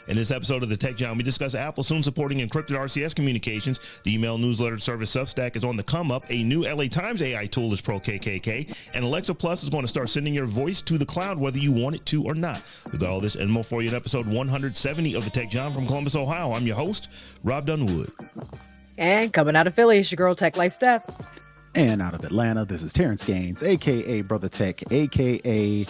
In this episode of the Tech John, we discuss Apple soon supporting encrypted RCS communications. The email newsletter service Substack is on the come up. A new LA Times AI tool is pro KKK. And Alexa Plus is going to start sending your voice to the cloud whether you want it to or not. We got all this and more for you in episode 170 of the Tech John from Columbus, Ohio. I'm your host, Robb Dunewood. And coming out of Philly, it's your girl Tech Life Steph. And out of Atlanta, this is Terrance Gaines, a.k.a. Brother Tech, a.k.a.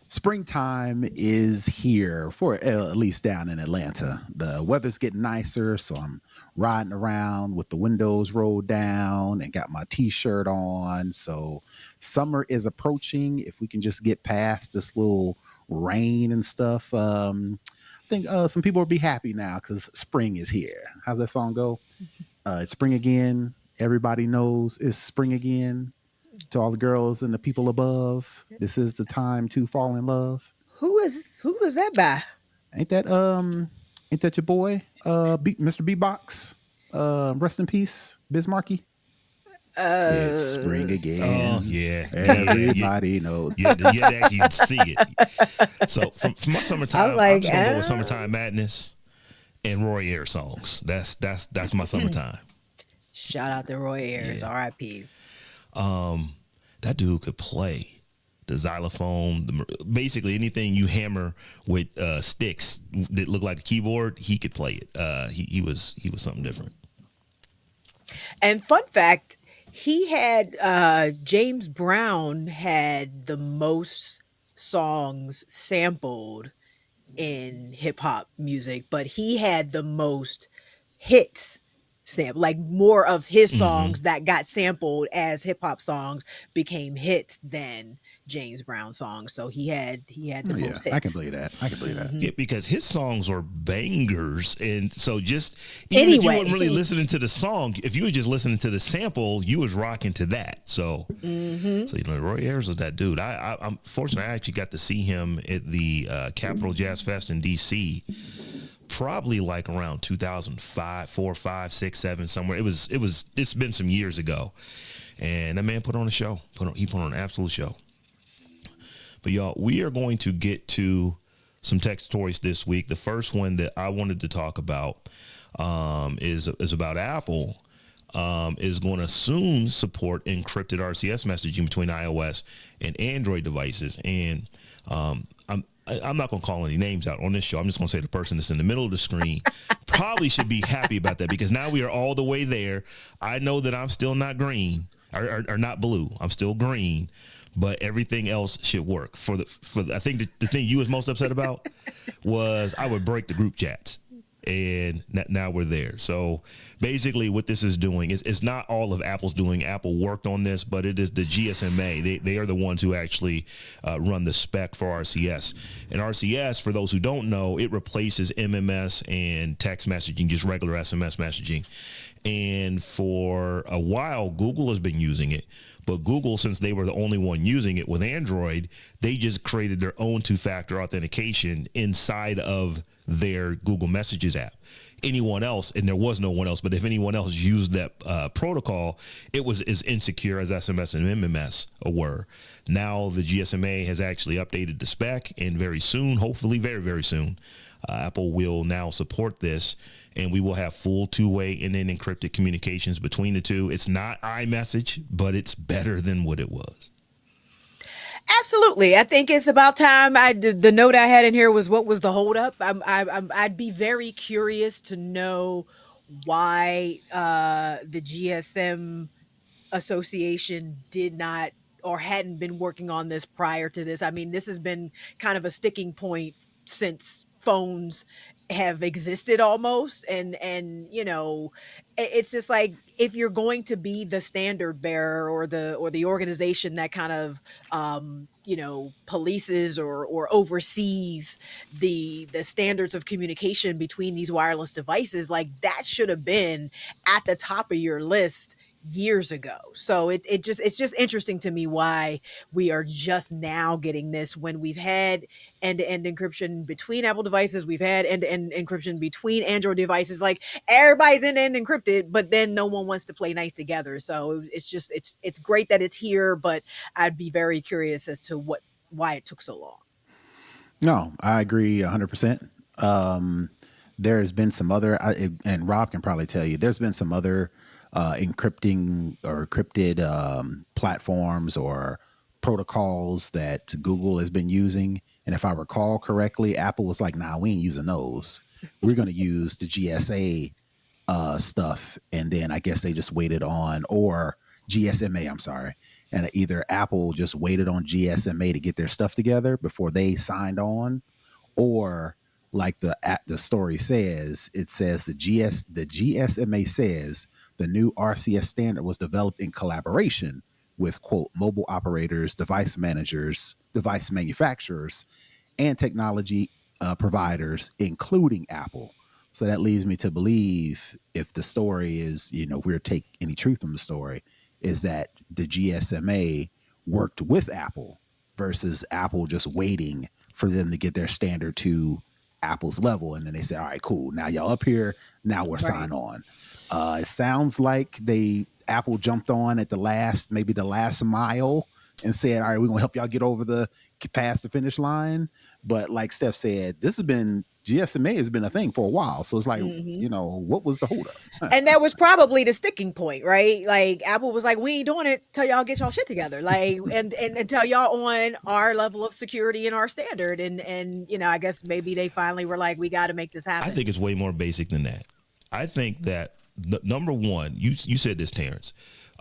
Springtime is here for at least down in Atlanta. The weather's getting nicer, so I'm riding around with the windows rolled down and got my t-shirt on. So summer is approaching. If we can just get past this little rain and stuff, I think some people will be happy now because spring is here. How's that song go? It's spring again. Everybody knows it's spring again. To all the girls and the people above, this is the time to fall in love. Who is that by? Ain't that your boy, Mr. B-Box? Rest in peace, Bismarcky. It's spring again. Oh yeah, everybody knows. You had to actually see it. So for my summertime, I'm just gonna go with Summertime Madness and Roy Ayers songs. That's my summertime. Shout out to Roy Ayers, R.I.P. That dude could play the xylophone, basically anything you hammer with sticks that look like a keyboard. He could play it. He was something different. And fun fact, he had James Brown had the most songs sampled in hip hop music, but he had the most hits. Like more of his songs that got sampled as hip hop songs became hits than James Brown songs. So he had the most hits. I can believe that. Yeah, because his songs are bangers, and so just even if you weren't really listening to the song, if you were just listening to the sample, you was rocking to that. So, so Roy Ayers was that dude. I'm fortunate. I actually got to see him at the Capitol Jazz Fest in D.C. Probably like around 2005, 4, 5, 6, 7, somewhere. It's been some years ago, and that man put on a show. He put on an absolute show. But y'all, we are going to get to some tech stories this week. The first one that I wanted to talk about is about Apple. Is going to soon support encrypted RCS messaging between iOS and Android devices, and I'm not going to call any names out on this show. I'm just going to say the person that's in the middle of the screen probably should be happy about that, because now we are all the way there. I know that I'm still not green or not blue. I'm still green, but everything else should work. I think the thing you was most upset about was I would break the group chats. And now we're there. So basically what this is doing is it's not all of Apple's doing. Apple worked on this, but it is the GSMA. They are the ones who actually run the spec for RCS. And RCS, for those who don't know, it replaces MMS and text messaging, just regular SMS messaging. And for a while, Google has been using it. But Google, since they were the only one using it with Android, they just created their own two-factor authentication inside of their Google Messages app. Anyone else, and there was no one else, but if anyone else used that protocol, it was as insecure as SMS and MMS were. Now the GSMA has actually updated the spec, and very soon, hopefully very, very soon, Apple will now support this, and we will have full two-way and then encrypted communications between the two. It's not iMessage, but it's better than what it was. Absolutely. I think it's about time. The note I had in here was, what was the holdup? I'd be very curious to know why the GSM Association did not or hadn't been working on this prior to this. I mean, this has been kind of a sticking point since phones have existed almost, and it's just like, if you're going to be the standard bearer or the organization that kind of polices or oversees the standards of communication between these wireless devices, like that should have been at the top of your list years ago. So it's just interesting to me why we are just now getting this, when we've had end-to-end encryption between Apple devices, we've had end-to-end encryption between Android devices. Like, everybody's end-to-end encrypted, but then no one wants to play nice together. So it's great that it's here, but I'd be very curious as to why it took so long. No, I agree 100%. There's been some other, and Rob can probably tell you, there's been some other encrypting or encrypted platforms or protocols that Google has been using. And if I recall correctly, Apple was like, nah, we ain't using those. We're going to use the GSA stuff. And then I guess they just waited on, or GSMA, I'm sorry. And either Apple just waited on GSMA to get their stuff together before they signed on, or like the story says, it says the GSMA says the new RCS standard was developed in collaboration with, quote, mobile operators, device managers, device manufacturers, and technology providers, including Apple. So that leads me to believe, if the story is, if we're take any truth from the story, is that the GSMA worked with Apple versus Apple just waiting for them to get their standard to Apple's level. And then they say, all right, cool. Now y'all up here. Now we're signed on. It sounds like Apple jumped on at maybe the last mile and said, all right, we're going to help y'all get past the finish line. But like Steph said, GSMA has been a thing for a while. So it's like, what was the holdup? And that was probably the sticking point, right? Like Apple was like, we ain't doing it till y'all get y'all shit together. Like, and until y'all on our level of security and our standard. And I guess maybe they finally were like, we got to make this happen. I think it's way more basic than that. I think that number one, you said this, Terrance,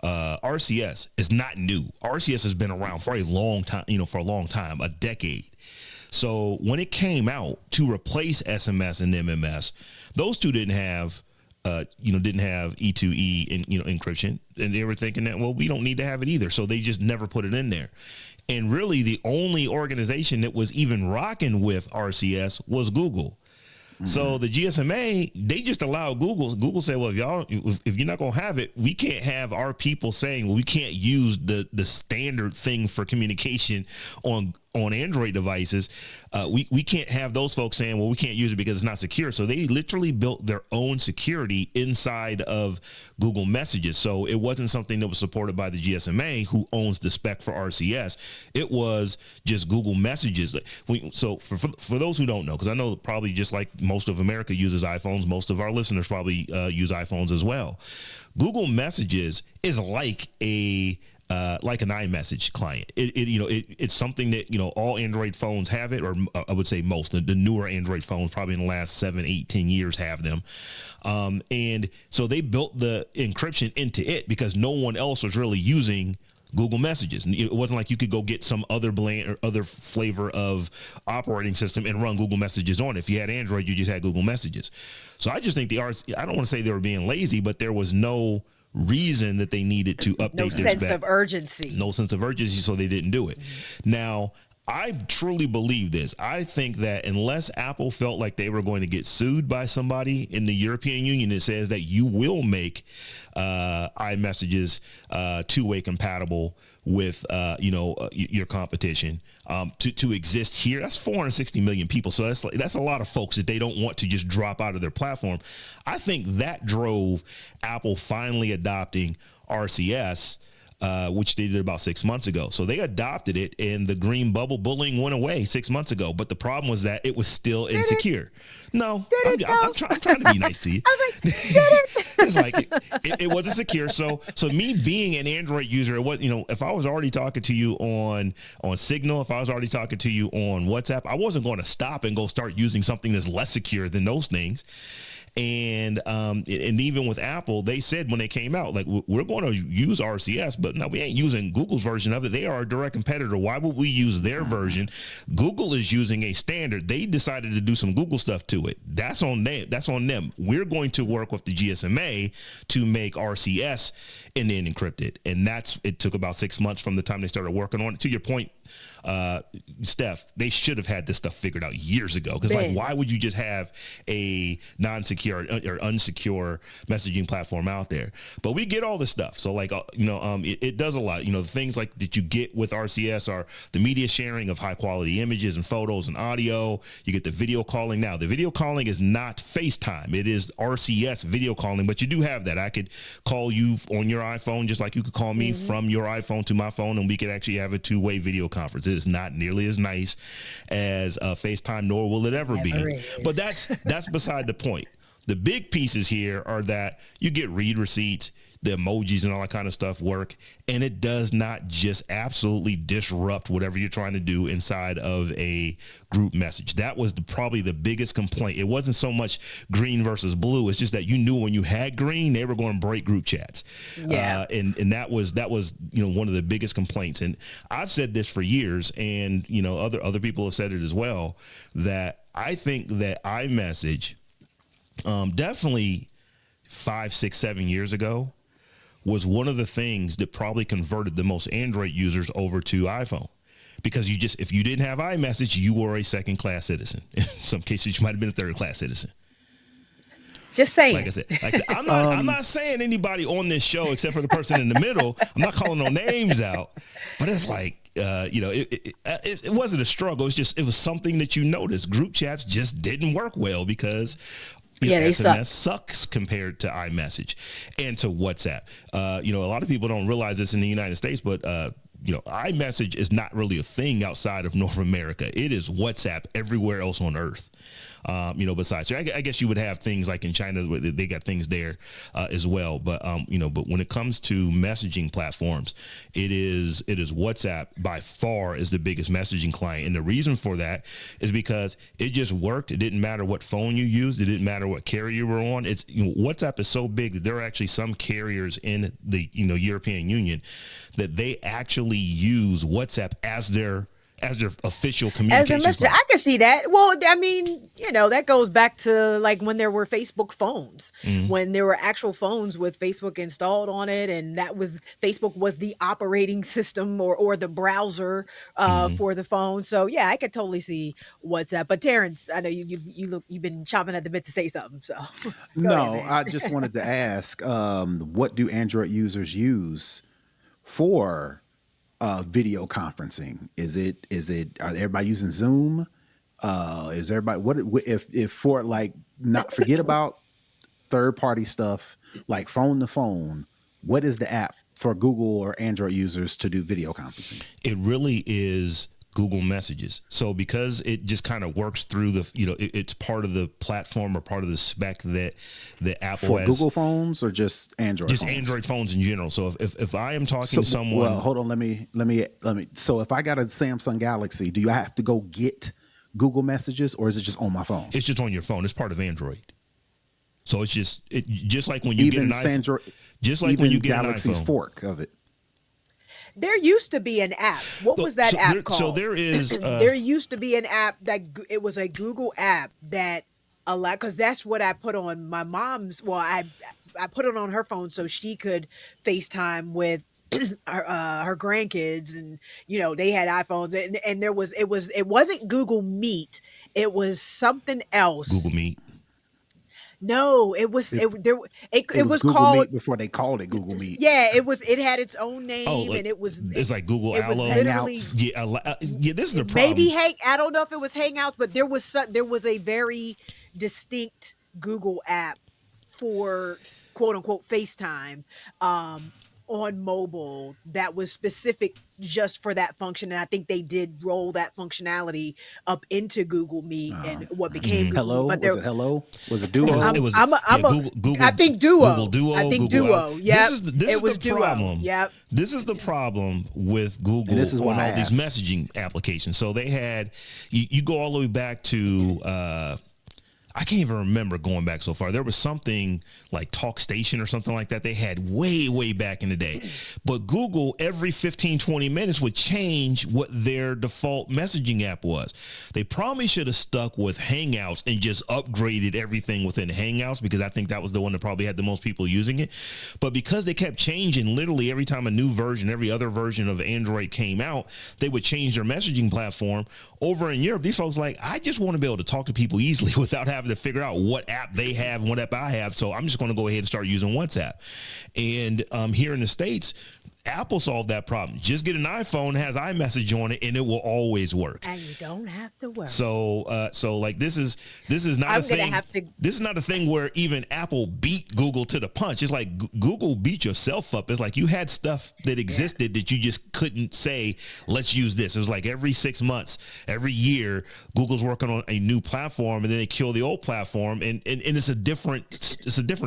RCS is not new. RCS has been around for a long time, a decade. So when it came out to replace SMS and MMS, those two didn't have E2E and encryption, and they were thinking that, well, we don't need to have it either. So they just never put it in there. And really, the only organization that was even rocking with RCS was Google. Mm-hmm. So the GSMA, they just allowed Google said, well, if you're not going to have it, we can't have our people saying, well, we can't use the standard thing for communication on Android devices. We can't have those folks saying, well, we can't use it because it's not secure. So they literally built their own security inside of Google Messages. So it wasn't something that was supported by the GSMA, who owns the spec for RCS. It was just Google Messages. So for those who don't know, because I know probably just like most of America uses iPhones, most of our listeners probably use iPhones as well. Google Messages is like an iMessage client. It's something that, all Android phones have it, or I would say most, the newer Android phones probably in the last 7, 8, 10 years have them. And so they built the encryption into it because no one else was really using Google Messages. It wasn't like you could go get some other flavor of operating system and run Google Messages on it. If you had Android, you just had Google Messages. So I just think I don't want to say they were being lazy, but there was no reason that they needed to update no sense of urgency. No sense of urgency, so they didn't do it. Now, I truly believe this. I think that unless Apple felt like they were going to get sued by somebody in the European Union that says that you will make iMessages two-way compatible with your competition to exist here, that's 460 million people. So that's a lot of folks that they don't want to just drop out of their platform. I think that drove Apple finally adopting RCS, which they did about 6 months ago. So they adopted it, and the green bubble bullying went away 6 months ago. But the problem was that it was still insecure. No, I'm trying to be nice to you. I was like, it's like it wasn't secure. So me being an Android user, if I was already talking to you on Signal, if I was already talking to you on WhatsApp, I wasn't going to stop and go start using something that's less secure than those things. And even with Apple, they said when they came out, like, we're going to use RCS, but no, we ain't using Google's version of it. They are a direct competitor. Why would we use their version? Google is using a standard. They decided to do some Google stuff to it. That's on them. We're going to work with the GSMA to make RCS and then encrypt it. And it took about 6 months from the time they started working on it. To your point, Steph, they should have had this stuff figured out years ago. Because why would you just have a non-secure or unsecure messaging platform out there? But we get all this stuff. So it does a lot. The things like that you get with RCS are the media sharing of high quality images and photos and audio. You get the video calling. Now, the video calling is not FaceTime. It is RCS video calling, but you do have that. I could call you on your iPhone just like you could call me from your iPhone to my phone, and we could actually have a two-way video conference. It is not nearly as nice as FaceTime, nor will it ever be. But that's beside the point. The big pieces here are that you get read receipts, the emojis and all that kind of stuff work, and it does not just absolutely disrupt whatever you're trying to do inside of a group message. That was probably the biggest complaint. It wasn't so much green versus blue. It's just that you knew when you had green, they were going to break group chats. Yeah. And that was one of the biggest complaints. And I've said this for years, and other people have said it as well, that I think that iMessage definitely 5, 6, 7 years ago was one of the things that probably converted the most Android users over to iPhone. Because if you didn't have iMessage, you were a second-class citizen. In some cases, you might have been a third-class citizen. Just saying. Like I said, I'm not saying anybody on this show except for the person in the middle. I'm not calling no names out, but it's like, it wasn't a struggle. It was something that you noticed. Group chats just didn't work well because SMS sucks compared to iMessage and to WhatsApp. A lot of people don't realize this in the United States, but iMessage is not really a thing outside of North America. It is WhatsApp everywhere else on Earth. Besides, I guess you would have things like in China, they got things there as well. But when it comes to messaging platforms, it is WhatsApp by far is the biggest messaging client. And the reason for that is because it just worked. It didn't matter what phone you used. It didn't matter what carrier you were on. WhatsApp is so big that there are actually some carriers in the European Union that they actually use WhatsApp as their official communication. As a messenger, I can see that. Well, I mean, that goes back to like when there were Facebook phones, when there were actual phones with Facebook installed on it, and Facebook was the operating system or the browser for the phone. So yeah, I could totally see WhatsApp. But Terrance, I know you've been chomping at the bit to say something. So no, I just wanted to ask, what do Android users use for video conferencing? Are everybody using Zoom? Is everybody, if for like, not forget about third party stuff like phone to phone, what is the app for Google or Android users to do video conferencing? It really is Google Messages. So because it just kind of works through it's part of the platform or part of the spec that Apple has. For Google phones or just Android phones? Just Android phones in general. So if I am talking to someone. Well, hold on. Let me. So if I got a Samsung Galaxy, do you have to go get Google Messages or is it just on my phone? It's just on your phone. It's part of Android. So it's just like when you get an iPhone. Just like when you get Galaxy's an iPhone. fork of it. There used to be an app. What was that app called? So there is. There used to be an app that it was a Google app that allowed, because that's what I put on my mom's. Well, I put it on her phone so she could FaceTime with her grandkids, and they had iPhones, and it wasn't Google Meet. It was something else. Google Meet. No, it was Google called Meet before they called it Google Meet. Yeah, it had its own name, and it's like Google Allo. Hangouts. Yeah, this is the problem. Maybe I don't know if it was Hangouts, but there was a very distinct Google app for quote unquote FaceTime on mobile that was specific just for that function, and I think they did roll that functionality up into Google Meet and what became Google. Hello? But was it Hello? Was it Duo? Google, I think Duo. Google Duo. I think Google Duo. Yeah, this is the problem. Yep. This is the problem with Google and this is on all these messaging applications. So they had you go all the way back to. I can't even remember going back so far. There was something like Talk Station or something like that they had way back in the day. But Google, every 15, 20 minutes would change what their default messaging app was. They probably should have stuck with Hangouts and just upgraded everything within Hangouts, because I think that was the one that probably had the most people using it. But because they kept changing, literally every time a new version, every other version of Android came out, they would change their messaging platform. Over in Europe, these folks like, I just want to be able to talk to people easily without having to figure out what app they have and what app I have. So I'm just going to go ahead and start using WhatsApp. And here in the States, Apple solved that problem. Just get an iPhone, has iMessage on it, and it will always work. And you don't have to worry. So like this is not a thing. This is not a thing where even Apple beat Google to the punch. It's like Google beat yourself up. It's like you had stuff that existed that you just couldn't say, let's use this. It was like every 6 months, every year, Google's working on a new platform, and then they kill the old platform, and it's a different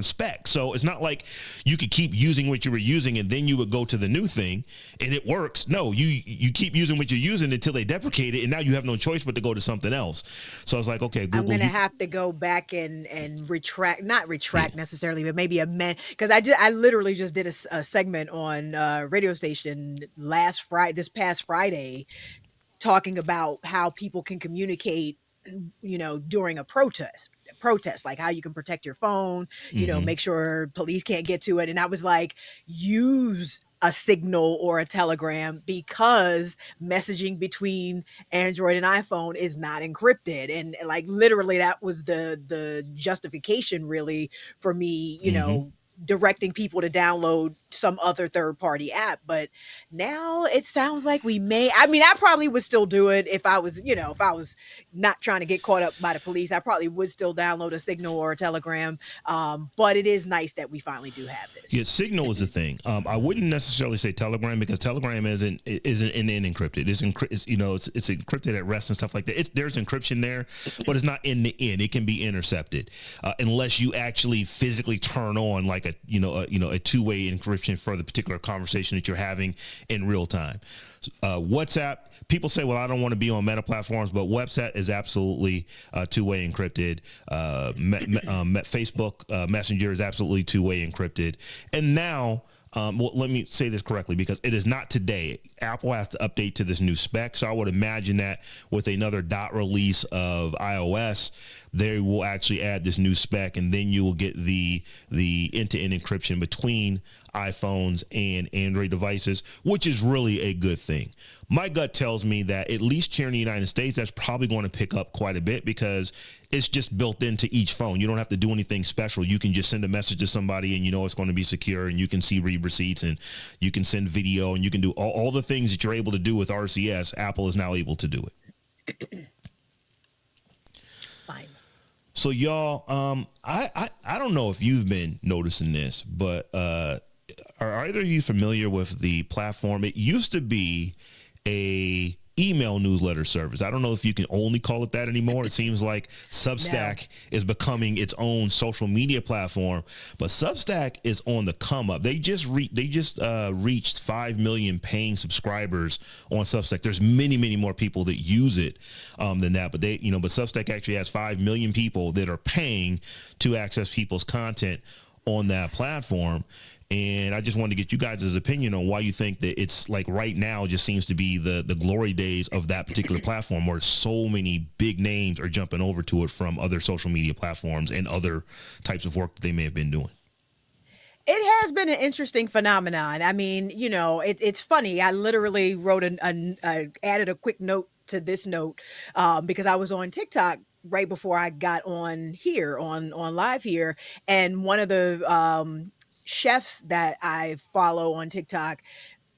spec. So it's not like you could keep using what you were using and then you would go to the new thing and it works. No, you keep using what you're using until they deprecate it, and now you have no choice but to go to something else. So it's like, okay, Google, I'm gonna have to go back and not retract necessarily, but maybe amend, because I literally just did a segment on radio station this past Friday, talking about how people can communicate, during a protest, like how you can protect your phone, make sure police can't get to it. And I was like, use a Signal or a Telegram, because messaging between Android and iPhone is not encrypted. And like literally that was the justification really for me, directing people to download some other third-party app. But now it sounds like I probably would still do it if I was not trying to get caught up by the police. I probably would still download a Signal or a Telegram. But it is nice that we finally do have this. Yeah, Signal is a thing. I wouldn't necessarily say Telegram, because Telegram isn't encrypted. It's encrypted at rest and stuff like that. There's encryption there, but it's not end to end. It can be intercepted unless you actually physically turn on like a two-way encryption for the particular conversation that you're having in real time. WhatsApp, people say, well, I don't want to be on meta platforms, but WhatsApp is absolutely two-way encrypted. Facebook Messenger is absolutely two-way encrypted. And now, let me say this correctly, because it is not today. Apple has to update to this new spec. So I would imagine that with another release of iOS, they will actually add this new spec, and then you will get the end-to-end encryption between iPhones and Android devices, which is really a good thing. My gut tells me that at least here in the United States, that's probably going to pick up quite a bit, because it's just built into each phone. You don't have to do anything special. You can just send a message to somebody and it's going to be secure, and you can see read receipts, and you can send video, and you can do all the things that you're able to do with RCS. Apple is now able to do it. Fine. So y'all, I don't know if you've been noticing this, but are either of you familiar with the platform? It used to be a email newsletter service. I don't know if you can only call it that anymore. It seems like Substack is becoming its own social media platform, but Substack is on the come up. They just reached 5 million paying subscribers on Substack. There's many more people that use it than that, but but Substack actually has 5 million people that are paying to access people's content on that platform. And I just wanted to get you guys' opinion on why you think that it's like right now just seems to be the glory days of that particular platform, where so many big names are jumping over to it from other social media platforms and other types of work that they may have been doing. It has been an interesting phenomenon. I mean, it's funny. I literally wrote added a quick note to this note because I was on TikTok right before I got on here on live here, and one of the chefs that I follow on TikTok,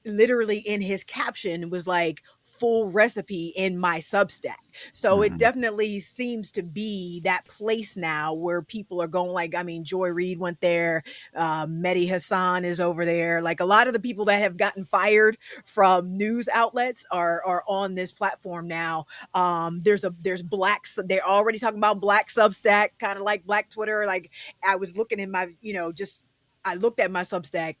literally in his caption was like, full recipe in my Substack. So it definitely seems to be that place now where people are going. Like, I mean, Joy Reid went there. Mehdi Hassan is over there. Like, a lot of the people that have gotten fired from news outlets are on this platform now. There's they're already talking about Black Substack, kind of like Black Twitter. Like, I was looking in my, I looked at my Substack,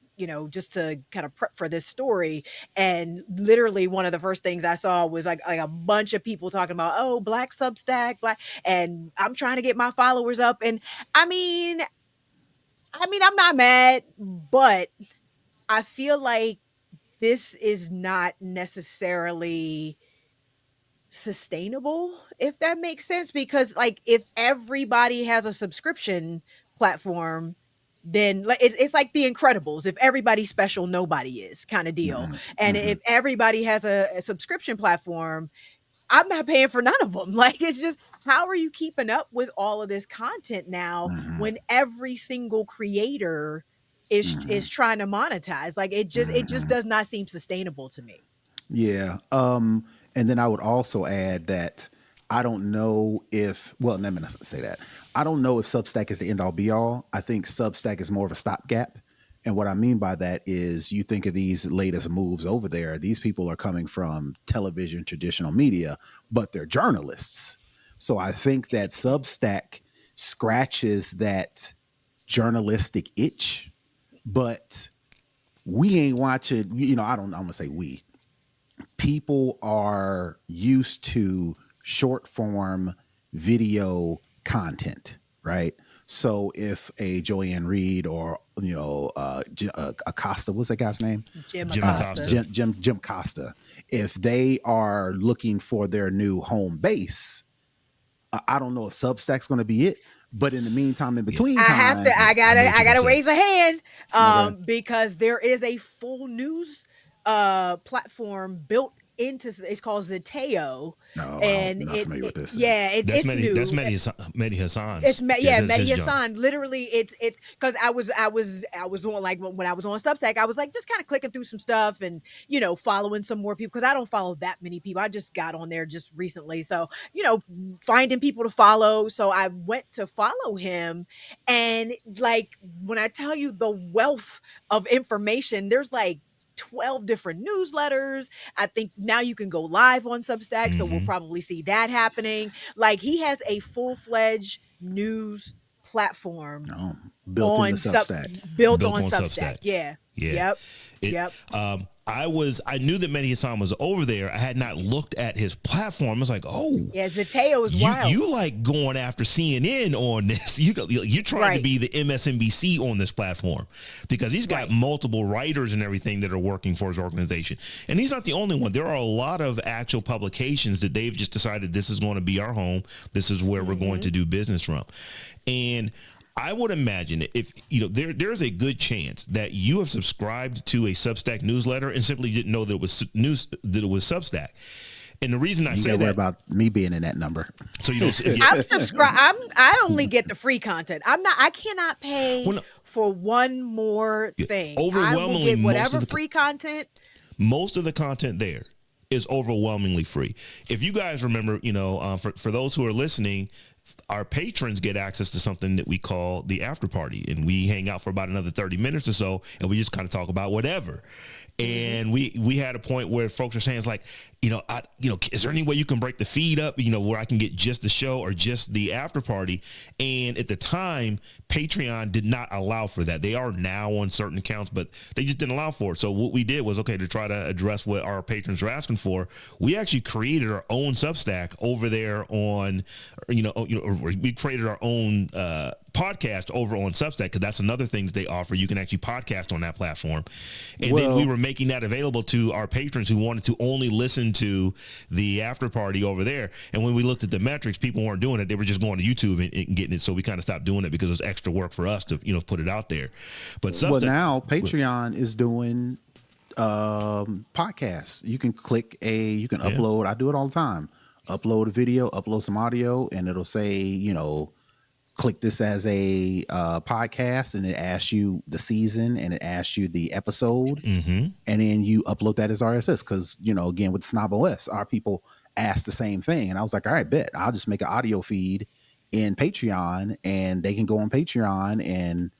just to kind of prep for this story. And literally one of the first things I saw was like a bunch of people talking about, oh, Black Substack, and I'm trying to get my followers up. And I mean, I'm not mad, but I feel like this is not necessarily sustainable, if that makes sense, because like if everybody has a subscription platform, then it's like the Incredibles. If everybody's special, nobody is, kind of deal. And if everybody has a subscription platform, I'm not paying for none of them. Like, it's just, how are you keeping up with all of this content now when every single creator is trying to monetize. Like it just does not seem sustainable to me. Yeah. And then I would also add that I don't know if, well, let me not say that. I don't know if Substack is the end all be all. I think Substack is more of a stopgap. And what I mean by that is you think of these latest moves over there. These people are coming from television, traditional media, but they're journalists. So I think that Substack scratches that journalistic itch, but we ain't watching, I'm going to say we. People are used to short form video content, right? So if a Joanne Reed or Acosta, what's that guy's name? Jim Acosta. Jim Costa. If they are looking for their new home base, I don't know if Substack's going to be it. But in the meantime, in between time, I gotta raise a hand because there is a full news platform built into, it's called Zeteo. No, and I'm not familiar with this. It's new. That's Mehdi Hassan. It's Mehdi Hassan. Literally, it's because I was on, like, when I was on Substack, I was like just kind of clicking through some stuff and following some more people because I don't follow that many people. I just got on there just recently, so finding people to follow. So I went to follow him, and like when I tell you the wealth of information, there's like 12 different newsletters. I think now you can go live on Substack, so we'll probably see that happening. Like, he has a full-fledged news platform built on Substack. Built on Substack. Yeah. Yep. I knew that Mehdi Hassan was over there. I had not looked at his platform. I was like, yeah, Zeteo is wild. You like going after CNN on this. You're trying to be the MSNBC on this platform because he's got multiple writers and everything that are working for his organization. And he's not the only one. There are a lot of actual publications that they've just decided this is going to be our home. This is where we're going to do business from. And I would imagine if there's a good chance that you have subscribed to a Substack newsletter and simply didn't know that it was Substack. And the reason I say that about me being in that number, so I'm subscribed. I only get the free content. I cannot pay for one more thing. Overwhelmingly, I will get whatever free content. Most of the content there is overwhelmingly free. If you guys remember, for those who are listening, our patrons get access to something that we call the after party, and we hang out for about another 30 minutes or so, and we just kind of talk about whatever. And we had a point where folks are saying, it's like, is there any way you can break the feed up, where I can get just the show or just the after party? And at the time, Patreon did not allow for that. They are now on certain accounts, but they just didn't allow for it. So what we did was, to try to address what our patrons are asking for, we actually created our own Substack over there on, we created our own podcast over on Substack, because that's another thing that they offer. You can actually podcast on that platform. And then we were making that available to our patrons who wanted to only listen to the after party over there. And when we looked at the metrics, people weren't doing it. They were just going to YouTube and getting it. So we kind of stopped doing it because it was extra work for us to, put it out there. But Substack, now Patreon is doing podcasts. You can upload. I do it all the time. Upload a video, upload some audio, and it'll say, click this as a podcast, and it asks you the season and it asks you the episode, and then you upload that as RSS. Because again, with Snob OS, our people asked the same thing, and I was like, all right, bet I'll just make an audio feed in Patreon, and they can go on Patreon and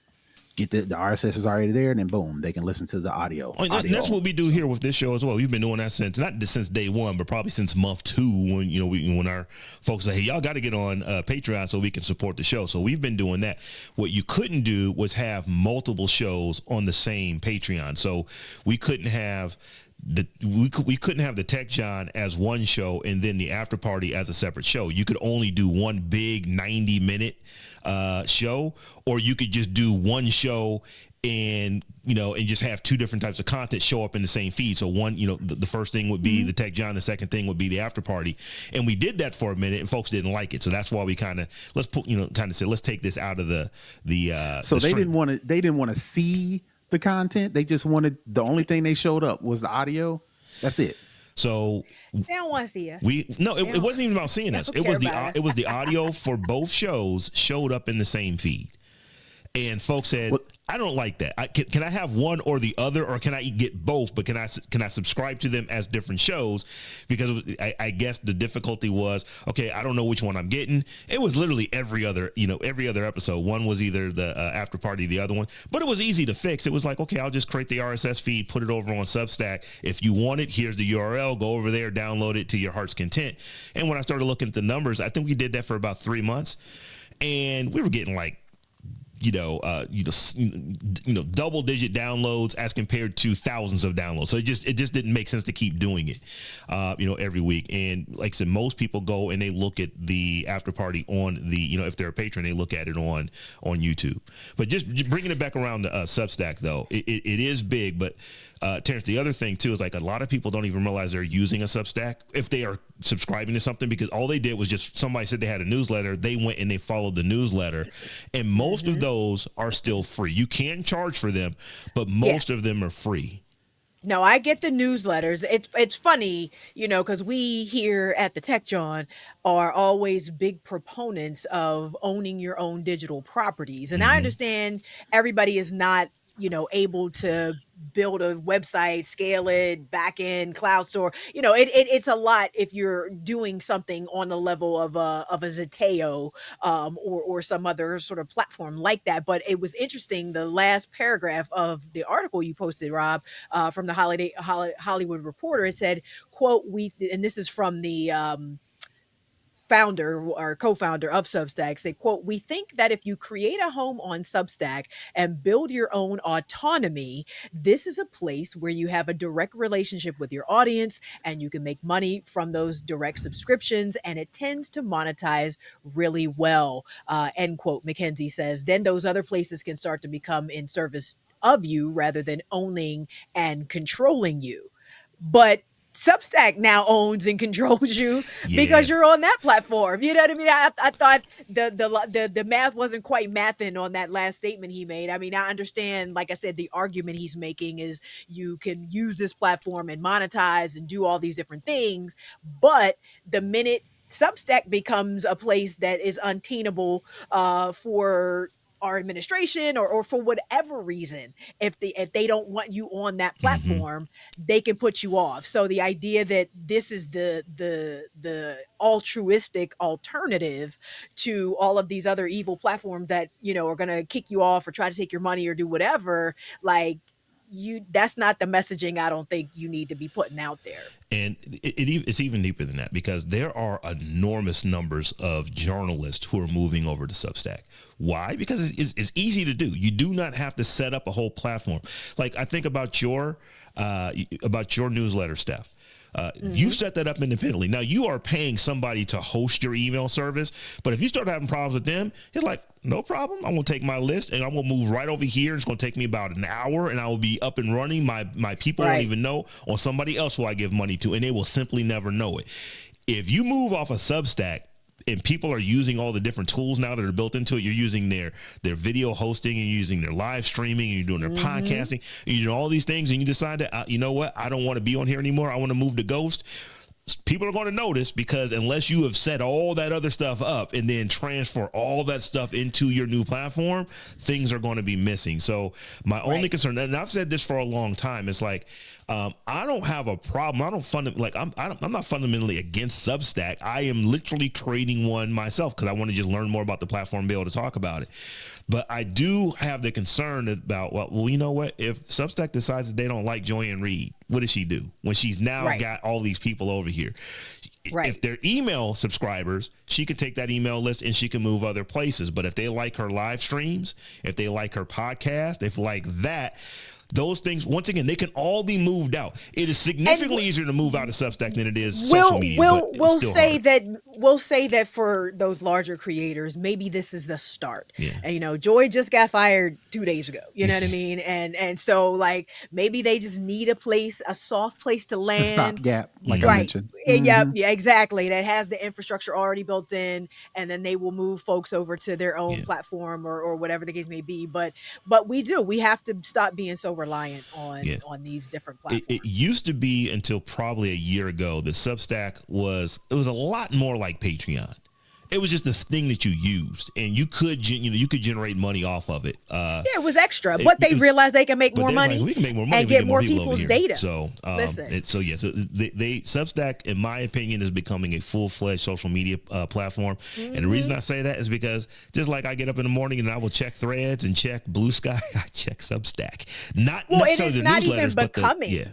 get the RSS is already there, and then boom, they can listen to the audio. And that's what we do here with this show as well. We've been doing that since day one, but probably since month 2, when when our folks say, hey, y'all got to get on Patreon so we can support the show. So we've been doing that. What you couldn't do was have multiple shows on the same Patreon. So we couldn't have we couldn't have the Tech John as one show and then the after party as a separate show. You could only do one big 90-minute show, or you could just do one show and and just have 2 different types of content show up in the same feed. So one, the first thing would be the Tech John, the second thing would be the after party, and we did that for a minute, and folks didn't like it. So that's why we kind of said, let's take this out of the. So they didn't want to see the content. They just wanted, the only thing they showed up was the audio. That's it. So they don't want to see us. It wasn't even about seeing us. It was the audio for both shows showed up in the same feed. And folks said, I don't like that. Can I have one or the other, or can I get both? But can I subscribe to them as different shows? Because I guess the difficulty was, okay, I don't know which one I'm getting. It was literally every other episode. One was either the after party, the other one, but it was easy to fix. It was like, okay, I'll just create the RSS feed, put it over on Substack. If you want it, here's the URL. Go over there, download it to your heart's content. And when I started looking at the numbers, I think we did that for about 3 months, and we were getting like, double digit downloads as compared to thousands of downloads. So it just didn't make sense to keep doing it, every week. And like I said, most people go and they look at the after party on the, if they're a patron, they look at it on YouTube. But just bringing it back around to Substack, though, it is big. But Terrance, the other thing too is like a lot of people don't even realize they're using a Substack if they are subscribing to something, because all they did was just, somebody said they had a newsletter, they went and they followed the newsletter, and most of those are still free. You can charge for them, but most of them are free. No, I get the newsletters. It's funny, because we here at the Tech John are always big proponents of owning your own digital properties. And I understand everybody is not, able to build a website, scale it, back end, cloud store. It's a lot if you're doing something on the level of a Zeteo or some other sort of platform like that. But it was interesting, the last paragraph of the article you posted, Rob, from the Hollywood Reporter, it said, quote, and this is from the founder or co-founder of Substack, say, quote, "We think that if you create a home on Substack and build your own autonomy, this is a place where you have a direct relationship with your audience and you can make money from those direct subscriptions, and it tends to monetize really well," end quote. Mackenzie says, then those other places can start to become in service of you rather than owning and controlling you. But Substack now owns and controls you because you're on that platform. You know what I mean? I thought the math wasn't quite mathing on that last statement he made. I mean, I understand, like I said, the argument he's making is you can use this platform and monetize and do all these different things, but the minute Substack becomes a place that is untenable for our administration or for whatever reason, if they don't want you on that platform, they can put you off. So the idea that this is the altruistic alternative to all of these other evil platforms that, are going to kick you off or try to take your money or do whatever, like, that's not the messaging I don't think you need to be putting out there. And it's even deeper than that, because there are enormous numbers of journalists who are moving over to Substack. Why? Because it's easy to do. You do not have to set up a whole platform. Like, I think about your newsletter, Steph. You set that up independently. Now, you are paying somebody to host your email service, but if you start having problems with them, it's like, no problem. I'm going to take my list and I'm going to move right over here. It's going to take me about an hour and I will be up and running. My people won't even know, or somebody else who I give money to, and they will simply never know it. If you move off a Substack and people are using all the different tools now that are built into it, you're using their video hosting, and you're using their live streaming, and you're doing their podcasting, and you're doing all these things, and you decide that, you know what, I don't want to be on here anymore. I want to move to Ghost. People are going to notice, because unless you have set all that other stuff up and then transfer all that stuff into your new platform, things are going to be missing. So my only concern, and I've said this for a long time, it's like, I don't have a problem. I'm not fundamentally against Substack. I am literally creating one myself because I want to just learn more about the platform and be able to talk about it. But I do have the concern about, well, you know what? If Substack decides that they don't like Joanne Reed, what does she do when she's now got all these people over here? If they're email subscribers, she can take that email list and she can move other places. But if they like her live streams, if they like her podcast, if like that, those things, once again, they can all be moved out. It is significantly easier to move out of Substack than it is social media. We'll say that for those larger creators, maybe this is the start. Yeah. And, Joy just got fired 2 days ago. You know what I mean? And so, like, maybe they just need a soft place to land. A stopgap, like I mentioned. Yeah, exactly. That has the infrastructure already built in, and then they will move folks over to their own platform or whatever the case may be. But we have to stop being so reliant on these different platforms. It used to be, until probably a year ago, that Substack was a lot more like Patreon. It was just the thing that you used, and you could generate money off of it. Yeah, it was extra, but they realized they can make more money. Like, we can make more money and get more people people's data. So, Listen. So they Substack, in my opinion, is becoming a full-fledged social media platform. Mm-hmm. And the reason I say that is because just like I get up in the morning and I will check Threads and check Blue Sky, I check Substack. Not necessarily the newsletters, but yeah.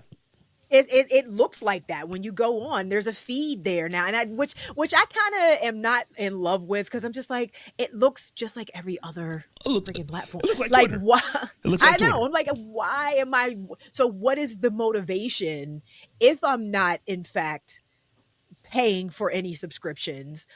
It looks like that when you go on. There's a feed there now, and which I kind of am not in love with, because I'm just like, it looks just like every other freaking platform. It looks like Twitter. Why? It looks like Twitter. I'm like, why am I? So what is the motivation if I'm not, in fact, paying for any subscriptions?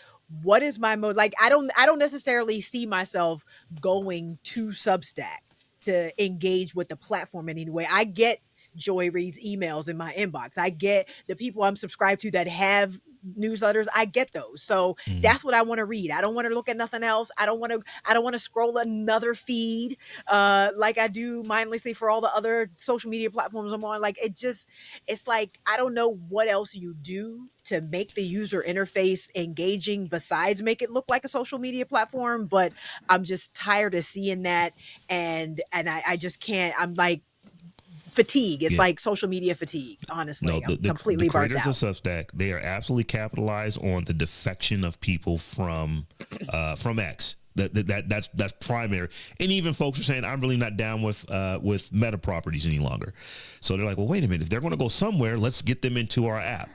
What is my like? I don't necessarily see myself going to Substack to engage with the platform in any way. I get Joy Reid's emails in my inbox. I get the people I'm subscribed to that have newsletters. I get those. So that's what I want to read. I don't want to look at nothing else. I don't want to scroll another feed like I do mindlessly for all the other social media platforms I'm on. Like, it's like, I don't know what else you do to make the user interface engaging besides make it look like a social media platform, but I'm just tired of seeing that, and I just can't. I'm like, fatigue. It's like social media fatigue, honestly. No, I'm completely burnt out. The creators of Substack, they are absolutely capitalized on the defection of people from X. That's primary. And even folks are saying, I'm really not down with Meta properties any longer. So they're like, well, wait a minute, if they're going to go somewhere, let's get them into our app.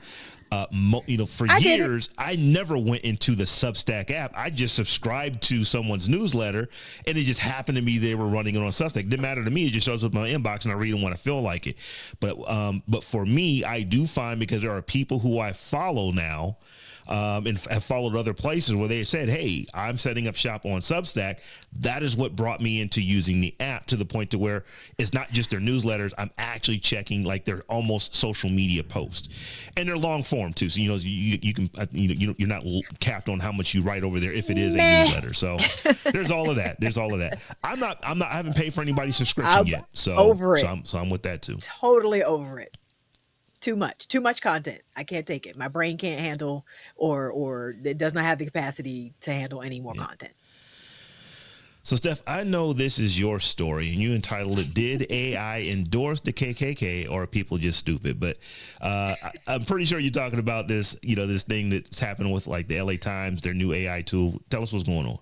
For years, I never went into the Substack app. I just subscribed to someone's newsletter, and it just happened to me they were running it on Substack. It didn't matter to me. It just shows up in my inbox, and I read them when I feel like it. But for me, I do find, because there are people who I follow now, and have followed other places where they said, hey, I'm setting up shop on Substack. That is what brought me into using the app, to the point to where it's not just their newsletters. I'm actually checking like their almost social media posts, and they're long form too. So, you can, you're not capped on how much you write over there if it is a newsletter. So there's all of that. I haven't paid for anybody's subscription yet. So over it. So I'm with that too. Totally over it. Too much content. I can't take it. My brain can't handle, or it does not have the capacity to handle any more content. So, Steph, I know this is your story, and you entitled it, Did AI Endorse the KKK, or are people just stupid? But I'm pretty sure you're talking about this, this thing that's happening with like the LA Times, their new AI tool. Tell us what's going on.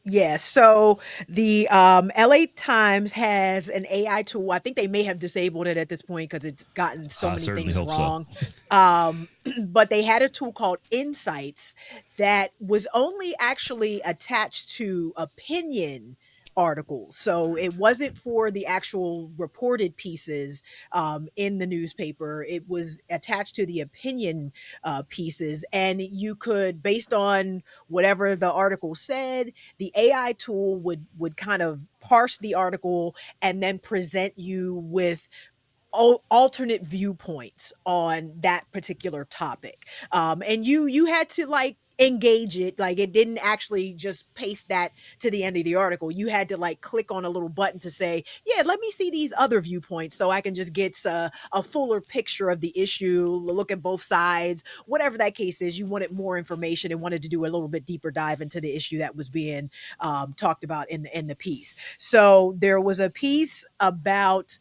Yeah, so the LA Times has an AI tool. I think they may have disabled it at this point because it's gotten so many things wrong. So. But they had a tool called Insights that was only actually attached to opinion articles. So it wasn't for the actual reported pieces in the newspaper. It was attached to the opinion pieces. And you could, based on whatever the article said, the AI tool would kind of parse the article and then present you with alternate viewpoints on that particular topic. And you had to like engage it. Like, it didn't actually just paste that to the end of the article. You had to like click on a little button to say, yeah, let me see these other viewpoints so I can just get a fuller picture of the issue, look at both sides, whatever that case is. You wanted more information and wanted to do a little bit deeper dive into the issue that was being talked about in the piece. So there was a piece about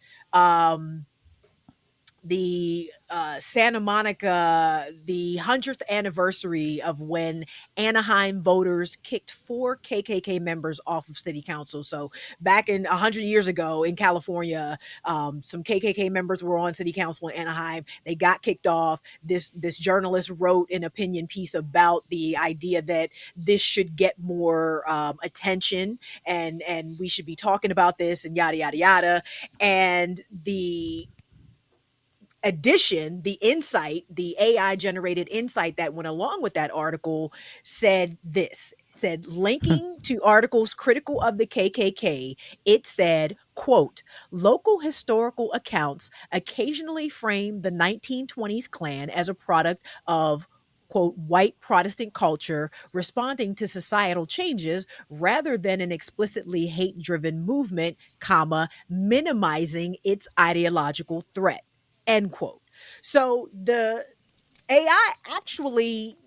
the Santa Monica, the 100th anniversary of when Anaheim voters kicked 4 KKK members off of city council. So back in 100 years ago in California, some KKK members were on city council in Anaheim. They got kicked off. This journalist wrote an opinion piece about the idea that this should get more attention, and we should be talking about this, and yada, yada, yada. And the addition, the insight, the AI generated insight that went along with that article said linking to articles critical of the KKK, it said, quote, local historical accounts occasionally frame the 1920s Klan as a product of, quote, white Protestant culture responding to societal changes rather than an explicitly hate-driven movement, comma, minimizing its ideological threat. End quote. So the AI actually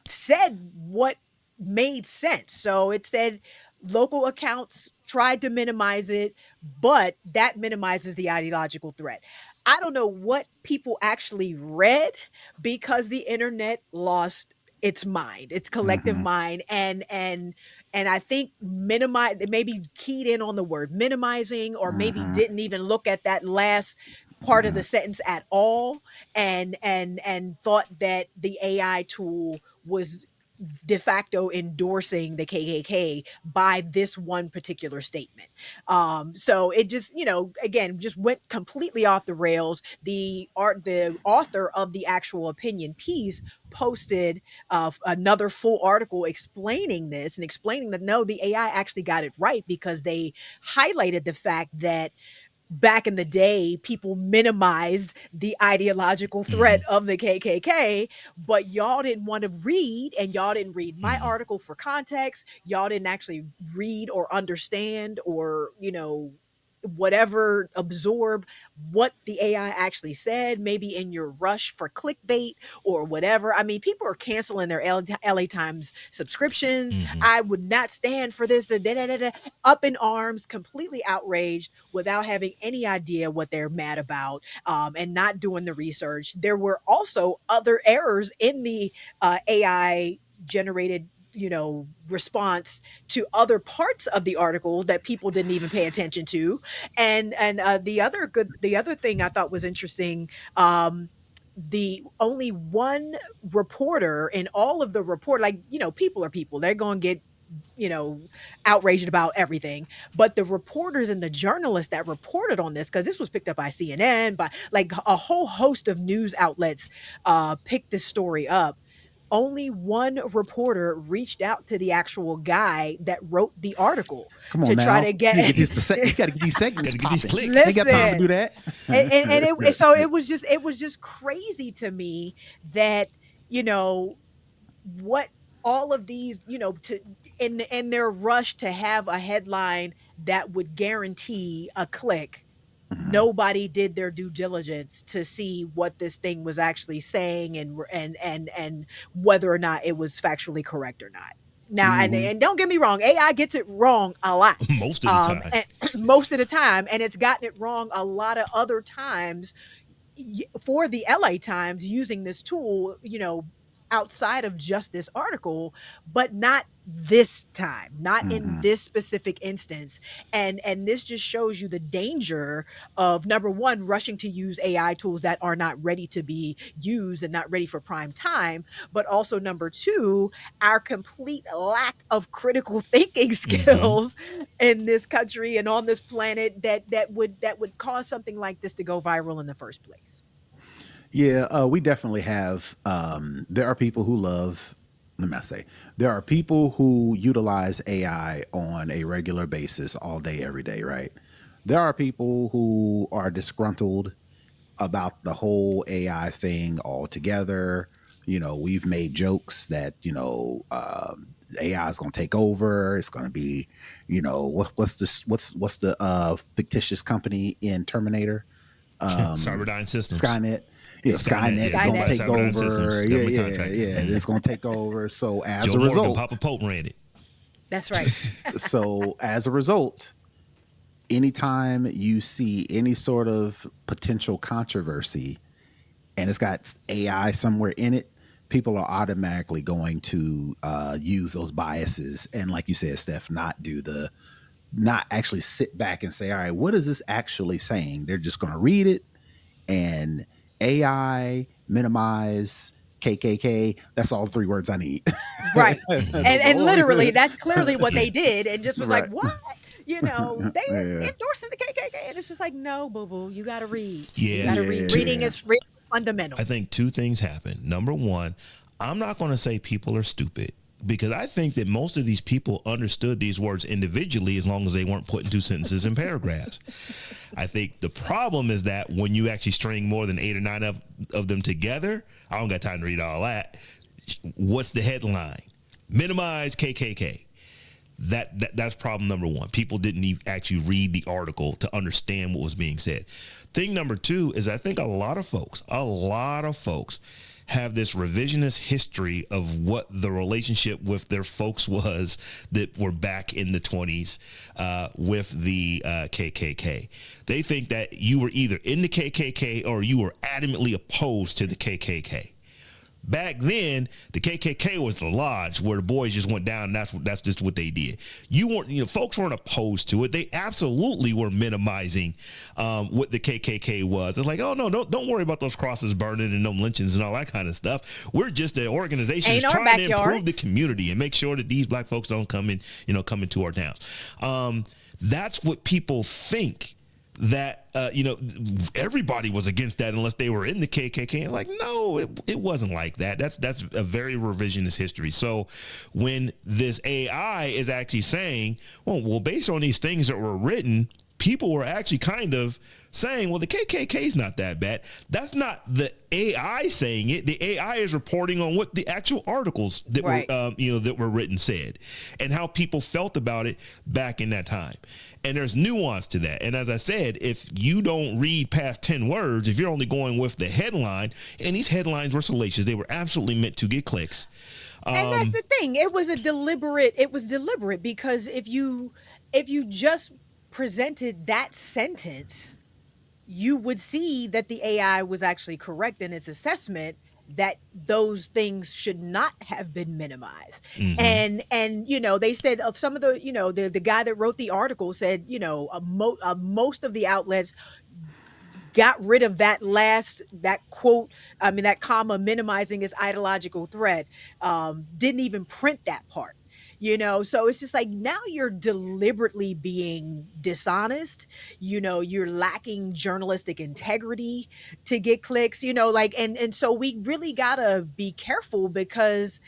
said what made sense. So it said local accounts tried to minimize it, but that minimizes the ideological threat. I don't know what people actually read because the internet lost its mind, its collective Mm-hmm. mind, and I think minimize, maybe keyed in on the word minimizing, or maybe Mm-hmm. didn't even look at that last part of the sentence at all, and thought that the AI tool was de facto endorsing the KKK by this one particular statement. So it just, again, just went completely off the rails. The author of the actual opinion piece posted another full article explaining this and explaining that no, the AI actually got it right, because they highlighted the fact that back in the day, people minimized the ideological threat Mm-hmm. of the KKK, but y'all didn't want to read, and y'all didn't read my Mm-hmm. article for context. Y'all didn't actually read or understand, or, whatever, absorb what the AI actually said, maybe in your rush for clickbait or whatever. I mean, people are canceling their LA Times subscriptions. Mm-hmm. I would not stand for this, up in arms, completely outraged, without having any idea what they're mad about, and not doing the research. There were also other errors in the AI generated, response to other parts of the article that people didn't even pay attention to. And the other thing I thought was interesting, the only one reporter in all of the report, like, people are people, they're going to get, you know outraged about everything, but the reporters and the journalists that reported on this, because this was picked up by CNN, by like a whole host of news outlets, picked this story up. Only one reporter reached out to the actual guy that wrote the article Come on to try now. to get You get you got to get these segments Gotta get these popping. clicks. Ain't got time to listen. do that. It was just crazy to me that, you know what all of these, to in their rush to have a headline that would guarantee a click, Mhm. nobody did their due diligence to see what this thing was actually saying, and whether or not it was factually correct or not. Now, Mhm. and don't get me wrong, AI gets it wrong a lot, Most of the time. and most of the time, and it's gotten it wrong a lot of other times for the LA Times using this tool, outside of just this article, but not this time, not in Mhm. this specific instance. And this just shows you the danger of, number one, rushing to use AI tools that are not ready to be used and not ready for prime time, but also, number two, our complete lack of critical thinking Mm-hmm. skills in this country and on this planet, that would cause something like this to go viral in the first place. Yeah, we definitely have. There are people who love. Let me say, there are people who utilize AI on a regular basis, all day, every day. Right. There are people who are disgruntled about the whole AI thing altogether. We've made jokes that AI is going to take over. It's going to be, what's this? What's the fictitious company in Terminator? Cyberdyne Systems. Skynet. Yeah, Skynet, Skynet yeah, is it's owned going by to take Cyberdyne over. Systems, Yeah, government yeah, contractor. yeah. It's going to take over. So as Joe a Morgan, result, Papa Pope ran it. That's right. so as a result, anytime you see any sort of potential controversy and it's got AI somewhere in it, people are automatically going to use those biases and, like you said, Steph, not actually sit back and say, all right, what is this actually saying? They're just going to read it and AI minimize KKK. That's all 3 words I need. Right. Mm-hmm. And Those are and all the literally, only- that's clearly what Yeah. they did, and just was like, right. "What? They Yeah. endorsing the KKK," and it's just like, "No, boo boo, you got to read. You Yeah. got to read. Two, Reading Yeah. is really fundamental." I think two things happen. Number one, I'm not going to say people are stupid, because I think that most of these people understood these words individually as long as they weren't put into sentences and paragraphs. I think the problem is that when you actually string more than 8 or 9 of them together, I don't got time to read all that. What's the headline? Minimize KKK. That's problem number one. People didn't actually read the article to understand what was being said. Thing number two is I think a lot of folks have this revisionist history of what the relationship with their folks was that were back in the 20s with the KKK. They think that you were either in the KKK or you were adamantly opposed to the KKK. Back then, the KKK was the lodge where the boys just went down. And that's just what they did. Folks weren't opposed to it. They absolutely were minimizing what the KKK was. It's like, oh no, don't worry about those crosses burning and them lynchings and all that kind of stuff. We're just an organization that's trying to improve the community and make sure that these black folks don't come into our towns. That's what people think. That everybody was against that unless they were in the KKK. Like, no, it wasn't like that. That's a very revisionist history. So when this AI is actually saying, well, based on these things that were written, people were actually kind of saying, well, the KKK is not that bad. That's not the AI saying it. The AI is reporting on what the actual articles that were written said and how people felt about it back in that time. And there's nuance to that. And as I said, if you don't read past 10 words, if you're only going with the headline, and these headlines were salacious, they were absolutely meant to get clicks. And that's the thing. It was deliberate because if you just presented that sentence, you would see that the AI was actually correct in its assessment that those things should not have been minimized. Mm-hmm. And they said of some of the the guy that wrote the article said, most of the outlets got rid of that quote, that comma, minimizing its ideological threat, didn't even print that part. So it's just like, now you're deliberately being dishonest, you're lacking journalistic integrity to get clicks, and so we really gotta be careful, because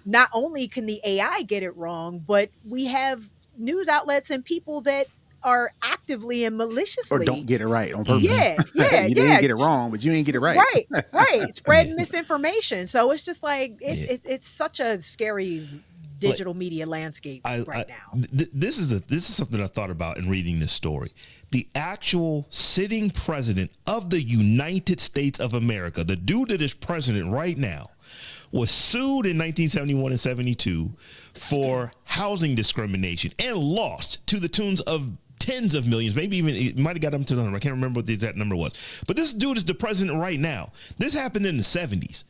not only can the AI get it wrong, but we have news outlets and people that are actively and maliciously, or don't get it right on purpose. Yeah. You didn't get it wrong, but you ain't get it right. Right. Spreading misinformation. So it's just like, it's such a scary digital media landscape right now. This is something I thought about in reading this story. The actual sitting president of the United States of America, the dude that is president right now, was sued in 1971 and 72 for housing discrimination and lost to the tunes of tens of millions, maybe even it might have got up to the number. I can't remember what the exact number was. But this dude is the president right now. This happened in the 70s.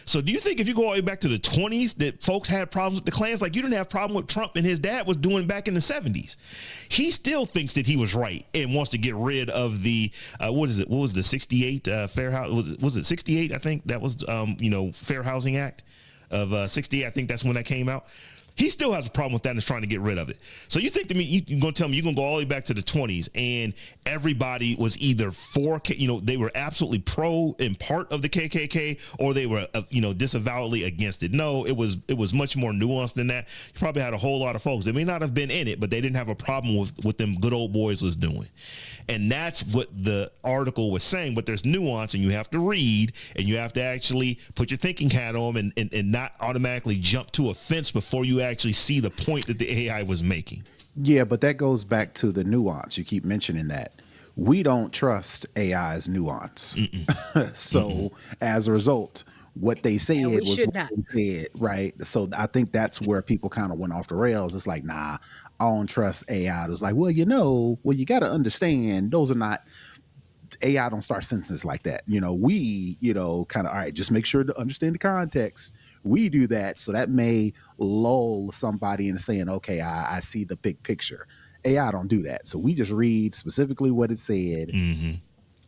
So do you think if you go all the way back to the 20s that folks had problems with the Klans? Like, you didn't have a problem with Trump and his dad was doing back in the 70s. He still thinks that he was right and wants to get rid of the, what was the 68 Fair House? Was it 68? I think that was, Fair Housing Act of 68. I think that's when that came out. He still has a problem with that and is trying to get rid of it. So you think to me, you're going to tell me you're going to go all the way back to the 20s and everybody was either for, they were absolutely pro and part of the KKK, or they were, disavowedly against it. No, it was much more nuanced than that. You probably had a whole lot of folks that may not have been in it, but they didn't have a problem with what them good old boys was doing. And that's what the article was saying. But there's nuance, and you have to read, and you have to actually put your thinking hat on and not automatically jump to a fence before you actually see the point that the AI was making. Yeah, but that goes back to the nuance. You keep mentioning that. We don't trust AI's nuance. So as a result, what they said was what they said, right? So I think that's where people kind of went off the rails. It's like, nah, I don't trust AI. It's like, well, you got to understand, those are not, AI don't start sentences like that. We, kind of, all right, just make sure to understand the context. We do that. So that may lull somebody into saying, okay, I see the big picture. AI don't do that. So we just read specifically what it said,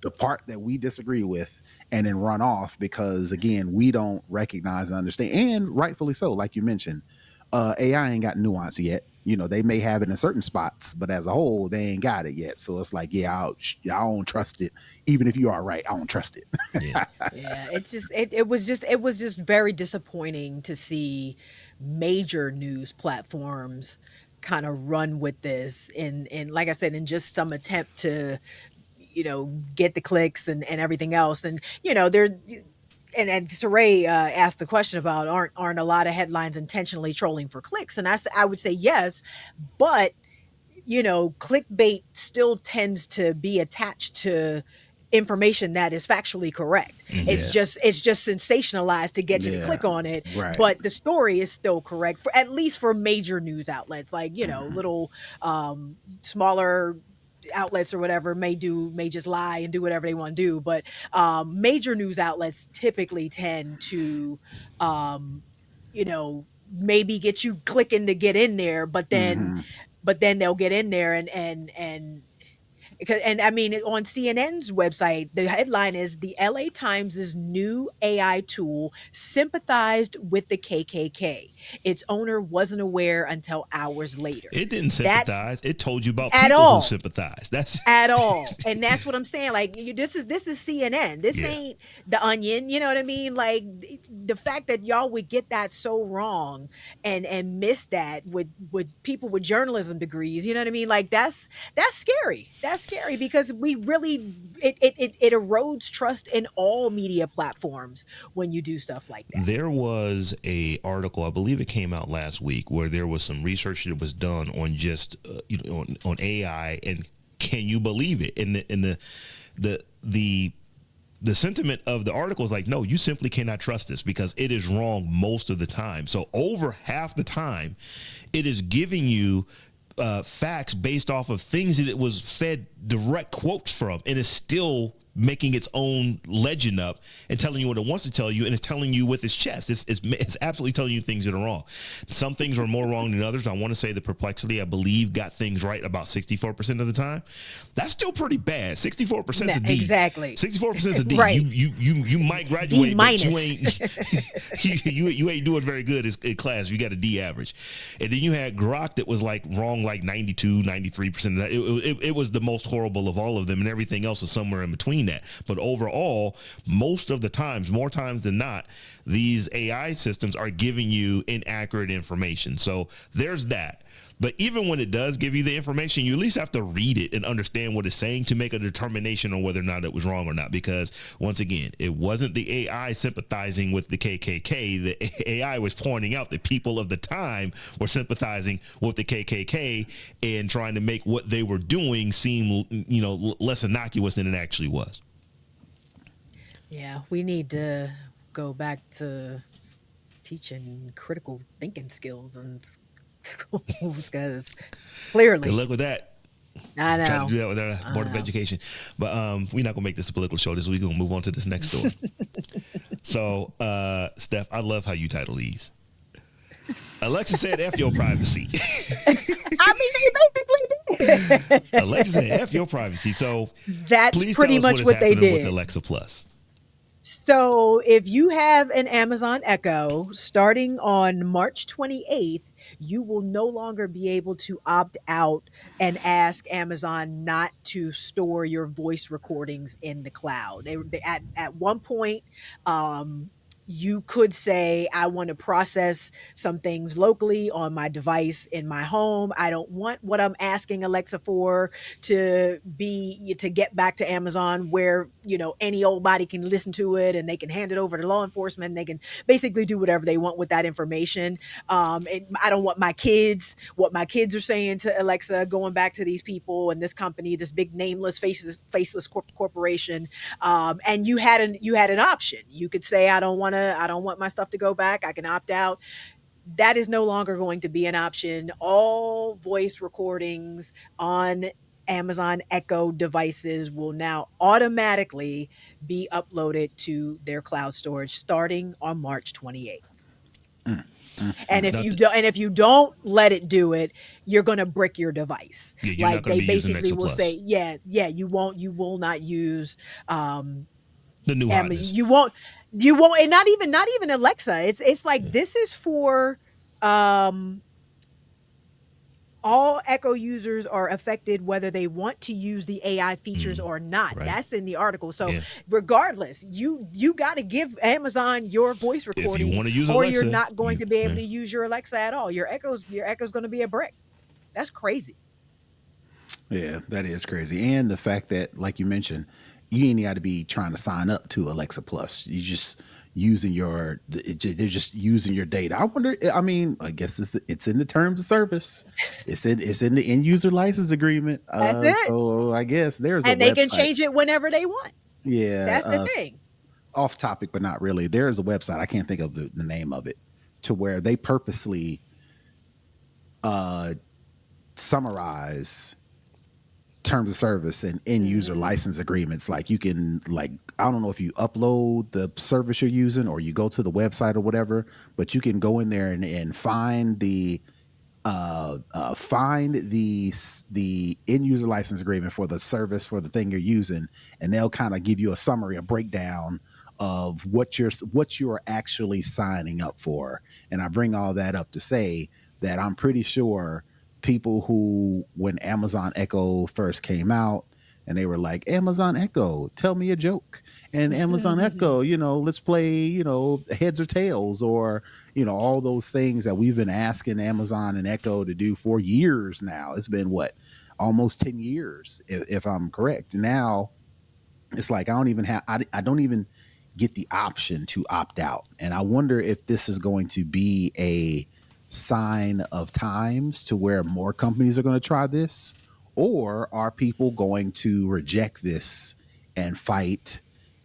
the part that we disagree with, and then run off, because again, we don't recognize and understand, and rightfully so, like you mentioned, AI ain't got nuance yet. They may have it in certain spots, but as a whole, they ain't got it yet. So it's like, I don't trust it. Even if you are right, I don't trust it. Yeah, it's just, it was just very disappointing to see major news platforms kind of run with this, and like I said, in just some attempt to, get the clicks and everything else. And, and Saray asked the question about aren't a lot of headlines intentionally trolling for clicks, and I would say yes, but clickbait still tends to be attached to information that is factually correct. It's just sensationalized to get you to click on it, Right. but the story is still correct, for at least for major news outlets, like little smaller outlets or whatever may just lie and do whatever they want to do, but major news outlets typically tend to maybe get you clicking to get in there, but then they'll get in there and I mean, on CNN's website, the headline is the LA Times' new AI tool sympathized with the KKK. Its owner wasn't aware until hours later. It didn't That's sympathize. It told you about at people all. who sympathize. That's At all. And that's what I'm saying. Like, this is CNN. This ain't The Onion. You know what I mean? Like, the fact that y'all would get that so wrong and miss that with people with journalism degrees. You know what I mean? Like, that's scary. That's scary because we really it erodes trust in all media platforms when you do stuff like that. There was a article, I believe it came out last week, where there was some research that was done on just on AI, and can you believe it? And the sentiment of the article is like, no, you simply cannot trust this because it is wrong most of the time. So over half the time, it is giving you facts based off of things that it was fed direct quotes from, and is still making its own legend up and telling you what it wants to tell you, and it's telling you with its chest. It's absolutely telling you things that are wrong. Some things are more wrong than others. I want to say the Perplexity, I believe, got things right about 64% of the time. That's still pretty bad. 64% is a D. Exactly. 64% is a D. Right. You might graduate, D-. but you ain't you ain't doing very good in class. You got a D average. And then you had Grok that was like wrong like 92, 93% of that. It was the most horrible of all of them, and everything else was somewhere in between that. But overall, most of the times, more times than not, these AI systems are giving you inaccurate information. So there's that. But even when it does give you the information, you at least have to read it and understand what it's saying to make a determination on whether or not it was wrong or not. Because once again, it wasn't the AI sympathizing with the KKK. The AI was pointing out that people of the time were sympathizing with the KKK and trying to make what they were doing seem, less innocuous than it actually was. Yeah, we need to go back to teaching critical thinking skills in schools because clearly. Good luck with that. I know. Try to do that with our Board of Education. But we're not going to make this a political show. We're going to move on to this next story. So, Steph, I love how you title these. Alexa said, Eff Yo Privacy. I mean, they basically did. Alexa said, Eff Yo Privacy. So, that's please pretty tell us much what they did with Alexa Plus. So if you have an Amazon Echo, starting on March 28th, you will no longer be able to opt out and ask Amazon not to store your voice recordings in the cloud. At one point, you could say, I want to process some things locally on my device in my home. I don't want what I'm asking Alexa for to get back to Amazon where, any old body can listen to it and they can hand it over to law enforcement and they can basically do whatever they want with that information. And I don't want what my kids are saying to Alexa going back to these people and this company, this big nameless, faceless corporation. And you had an option. You could say, I don't want my stuff to go back. I can opt out. That is no longer going to be an option. All voice recordings on Amazon Echo devices will now automatically be uploaded to their cloud storage starting on March 28th. And if you don't let it do it, you're going to brick your device. Yeah, like they basically will say, you will not use the new hotness. You won't, and not even Alexa. It's like this is for all Echo users are affected whether they want to use the AI features or not. Right. That's in the article. So regardless, you got to give Amazon your voice recordings, if you want to use or Alexa, you're not going to be able to use your Alexa at all. Your Echo's going to be a brick. That's crazy. Yeah, that is crazy. And the fact that, like you mentioned, you ain't got to be trying to sign up to Alexa Plus. using they're just using your data. I wonder. I mean, I guess it's in the terms of service. It's in the end user license agreement. That's it. So I guess there's a And they can website. change it whenever they want. Yeah. That's the thing. Off topic, but not really. There's a website. I can't think of the name of it, to where they purposely summarize terms of service and end user license agreements. Like, you can, like, I don't know if you upload the service you're using or you go to the website or whatever, but you can go in there and find the end user license agreement for the service for the thing you're using, and they'll kind of give you a summary, a breakdown of what you're actually signing up for. And I bring all that up to say that I'm pretty sure people who, when Amazon Echo first came out and they were like, Amazon Echo, tell me a joke, and Amazon Echo, let's play, heads or tails, or all those things that we've been asking Amazon and Echo to do for years now. It's been almost 10 years, if I'm correct. Now it's like I don't even get the option to opt out. And I wonder if this is going to be a sign of times to where more companies are going to try this, or are people going to reject this and fight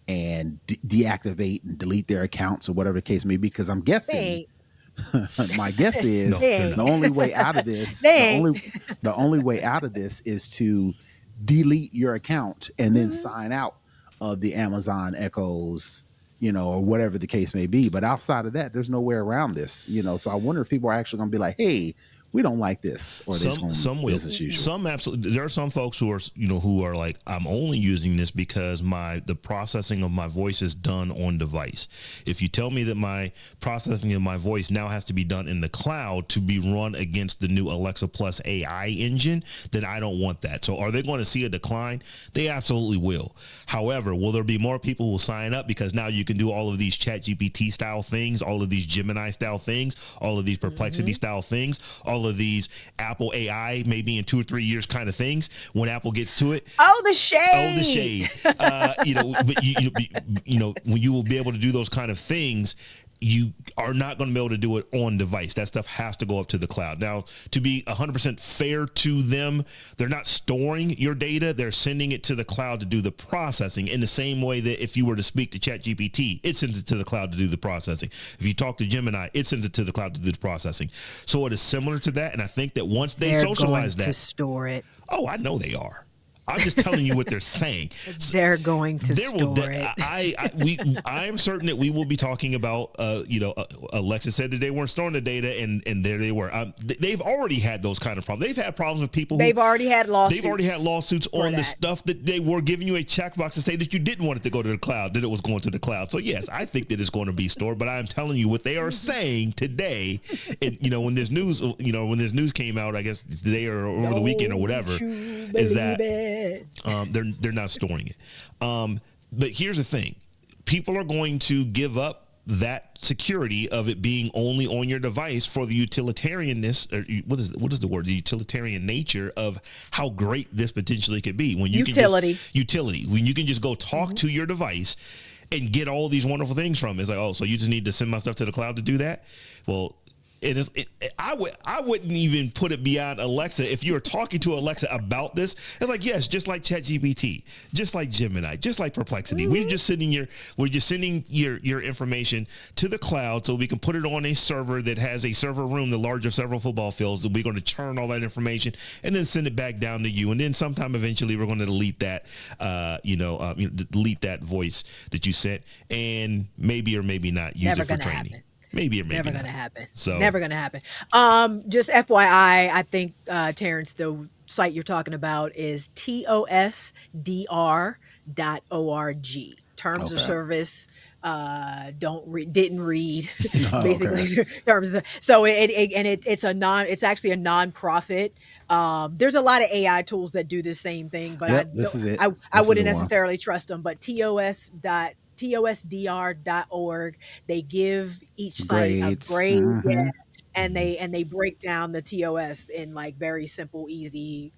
and deactivate and delete their accounts or whatever the case may be? Because I'm guessing, my guess is the only way out of this, the only way out of this is to delete your account and then sign out of the Amazon Echoes, or whatever the case may be. But outside of that, there's no way around this, so I wonder if people are actually going to be like, hey, we don't like this, or some will. Some absolutely. There are some folks who are like, I'm only using this because the processing of my voice is done on device. If you tell me that my processing of my voice now has to be done in the cloud to be run against the new Alexa Plus AI engine, then I don't want that. So are they going to see a decline? They absolutely will. However, will there be more people who will sign up because now you can do all of these ChatGPT style things, all of these Gemini style things, all of these Perplexity style things, all of these Apple AI maybe in 2 or 3 years kind of things when Apple gets to it. The shade. But when you will be able to do those kind of things, you are not going to be able to do it on device. That stuff has to go up to the cloud. Now, to be 100% fair to them, they're not storing your data. They're sending it to the cloud to do the processing, in the same way that if you were to speak to ChatGPT, it sends it to the cloud to do the processing. If you talk to Gemini, it sends it to the cloud to do the processing. So it is similar to that. And I think that once they're socialize going to store it. Oh, I know they are. I'm just telling you what they're saying. They're going to store it. I am certain that we will be talking about, Alexa said that they weren't storing the data, and there they were. They've already had those kind of problems. They've had problems with people. They've already had lawsuits. They've already had lawsuits on the stuff that they were giving you a checkbox to say that you didn't want it to go to the cloud, that it was going to the cloud. So yes, I think that it's going to be stored, but I'm telling you what they are saying today. And when this news came out, I guess today or over the weekend or whatever, is that they're not storing it. But here's the thing. People are going to give up that security of it being only on your device for the utilitarianness, or what is the word? The utilitarian nature of how great this potentially could be. When you when you can just go talk to your device and get all these wonderful things from it. It's like, oh, so you just need to send my stuff to the cloud to do that? Well, I wouldn't even put it beyond Alexa. If you were talking to Alexa about this, it's like, yes, just like ChatGPT, just like Gemini, just like Perplexity. We're just sending your information to the cloud so we can put it on a server that has a server room the large of several football fields, and we're going to churn all that information and then send it back down to you. And then sometime eventually we're going to delete that, delete that voice that you sent, and maybe or maybe not use it for training. Happen. Maybe or maybe never not. gonna happen. So never gonna happen. Just FYI, I think Terrance, the site you're talking about is tosdr.org. Terms of service. Didn't read basically terms of, so it's actually a nonprofit. There's a lot of AI tools that do the same thing, but I wouldn't necessarily trust them. But tosdr.org, they give each site a grade, and they break down the TOS in like very simple, easy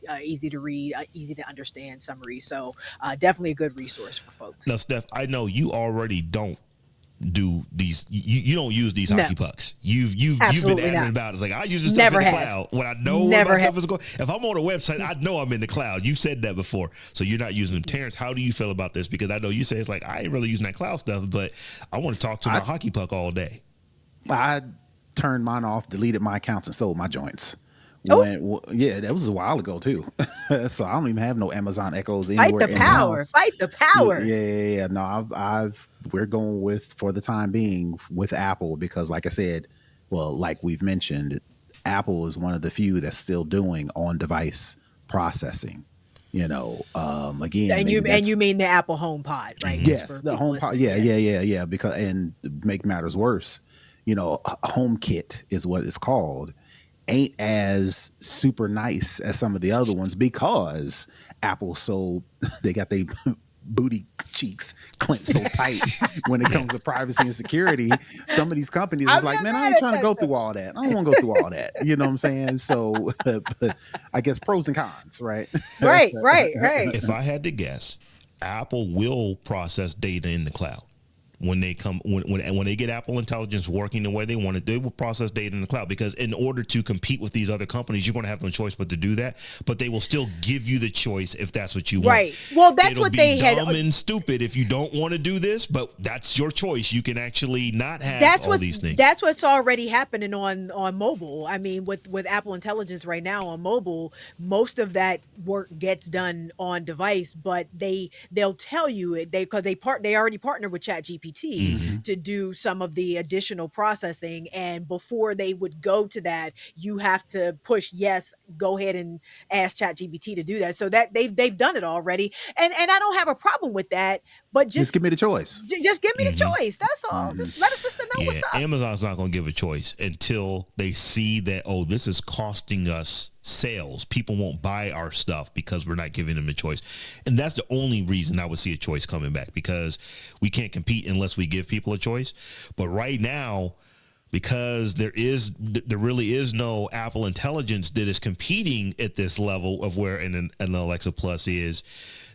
to read, easy to understand summary. So definitely a good resource for folks. Now, Steph, I know you already don't do these. You don't use these hockey pucks. You've been adamant about it. It's like, I use this stuff in the cloud when I know where my stuff is going. If I'm on a website, I know I'm in the cloud. You've said that before, so you're not using them. Terrance, how do you feel about this? Because I know you say it's like, I ain't really using that cloud stuff, but I want to talk to my hockey puck all day. I turned mine off, deleted my accounts, and sold my joints. Yeah, that was a while ago too. So I don't even have no Amazon Echoes anywhere. Fight the power. Fight the power. Yeah. No, we're going with, for the time being, with Apple, because like I said, well, like we've mentioned, Apple is one of the few that's still doing on-device processing. Again, and you mean the Apple HomePod, right? Yes, the HomePod. Yeah. Because, and to make matters worse, HomeKit is what it's called, ain't as super nice as some of the other ones, because Apple, so they got their booty cheeks clenched so tight when it comes to privacy and security. Some of these companies is like, man, I ain't trying to go through all that. I don't want to go through all that. You know what I'm saying? So but I guess pros and cons, right? Right. If I had to guess, Apple will process data in the cloud. When they get Apple Intelligence working the way they want it, they will process data in the cloud, because in order to compete with these other companies, you're going to have no choice but to do that. But they will still give you the choice if that's what you want. Right. Well, that's what they had. Dumb and stupid if you don't want to do this, but that's your choice. You can actually not have all these things. That's what's already happening on mobile. I mean, with Apple Intelligence right now on mobile, most of that work gets done on device, but they'll tell you it because they already partner with ChatGPT to do some of the additional processing, and before they would go to that, you have to push yes, go ahead and ask ChatGPT to do that. So that they've done it already, and I don't have a problem with that. But just give me the choice. Just give me the choice. That's all. Just let a sister know what's up. Amazon's not going to give a choice until they see that, this is costing us sales. People won't buy our stuff because we're not giving them a choice. And that's the only reason I would see a choice coming back, because we can't compete unless we give people a choice. But right now, because there really is no Apple Intelligence that is competing at this level of where an Alexa Plus is,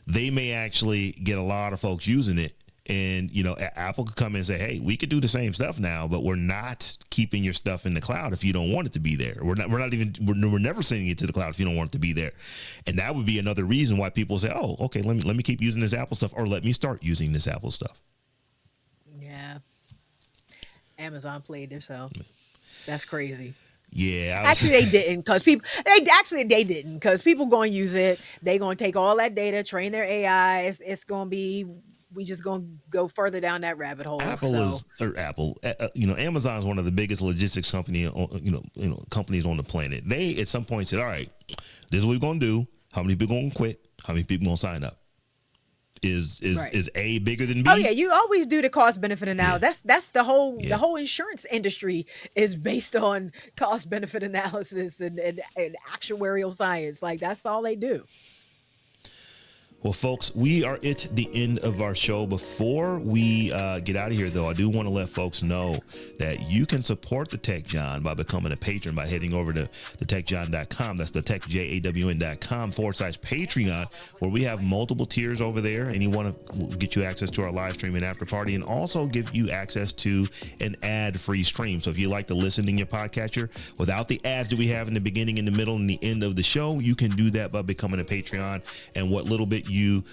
they may actually get a lot of folks using it. And, Apple could come in and say, hey, we could do the same stuff now, but we're not keeping your stuff in the cloud if you don't want it to be there. We're never sending it to the cloud if you don't want it to be there. And that would be another reason why people say, oh, okay, let me keep using this Apple stuff, or let me start using this Apple stuff. Yeah. Amazon played themselves. That's crazy. Yeah. Actually, they didn't, because people going to use it. They're going to take all that data, train their AI. It's going to be, we just going to go further down that rabbit hole. Amazon is one of the biggest logistics companies on the planet. They at some point said, all right, this is what we're going to do. How many people going to quit? How many people going to sign up? Is A bigger than B? Oh yeah, you always do the cost benefit analysis. That's the whole insurance industry is based on cost benefit analysis and actuarial science. Like, that's all they do. Well, folks, we are at the end of our show. Before we get out of here, though, I do want to let folks know that you can support the Tech John by becoming a patron by heading over to thetechjohn.com. That's the techjawn.com/Patreon, where we have multiple tiers over there, and you want to get you access to our live stream and after party, and also give you access to an ad-free stream. So if you like to listen in your podcatcher without the ads that we have in the beginning, in the middle, and the end of the show, you can do that by becoming a Patreon. And what little bit you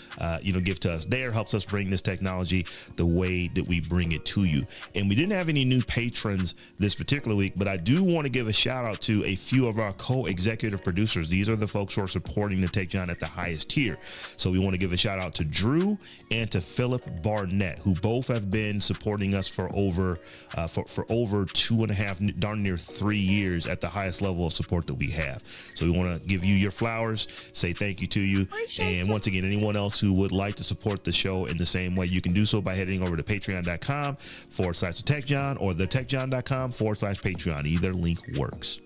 give to us there helps us bring this technology the way that we bring it to you. And we didn't have any new patrons this particular week, but I do want to give a shout out to a few of our co-executive producers. These are the folks who are supporting the Tech John at the highest tier. So we want to give a shout out to Drew and to Philip Barnett, who both have been supporting us for over 2.5, darn near 3 years at the highest level of support that we have. So we want to give you your flowers, say thank you to you. And once again, anyone else who would like to support the show in the same way, you can do so by heading over to patreon.com/thetechjohn or thetechjohn.com/Patreon. Either link works.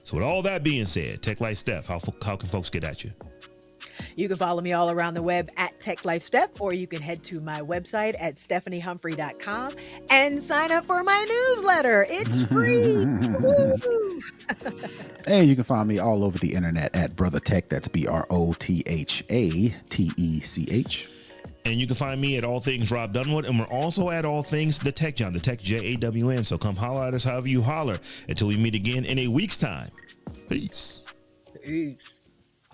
So with all that being said, Tech Life Steph, how can folks get at you? You can follow me all around the web at TechLifeSteph, or you can head to my website at stephaniehumphrey.com and sign up for my newsletter. It's free. And you can find me all over the internet at Brother Tech. That's BROTHATECH. And you can find me at All Things Rob Dunewood. And we're also at All Things The Tech John, the Tech JAWN. So come holler at us however you holler until we meet again in a week's time. Peace. Peace.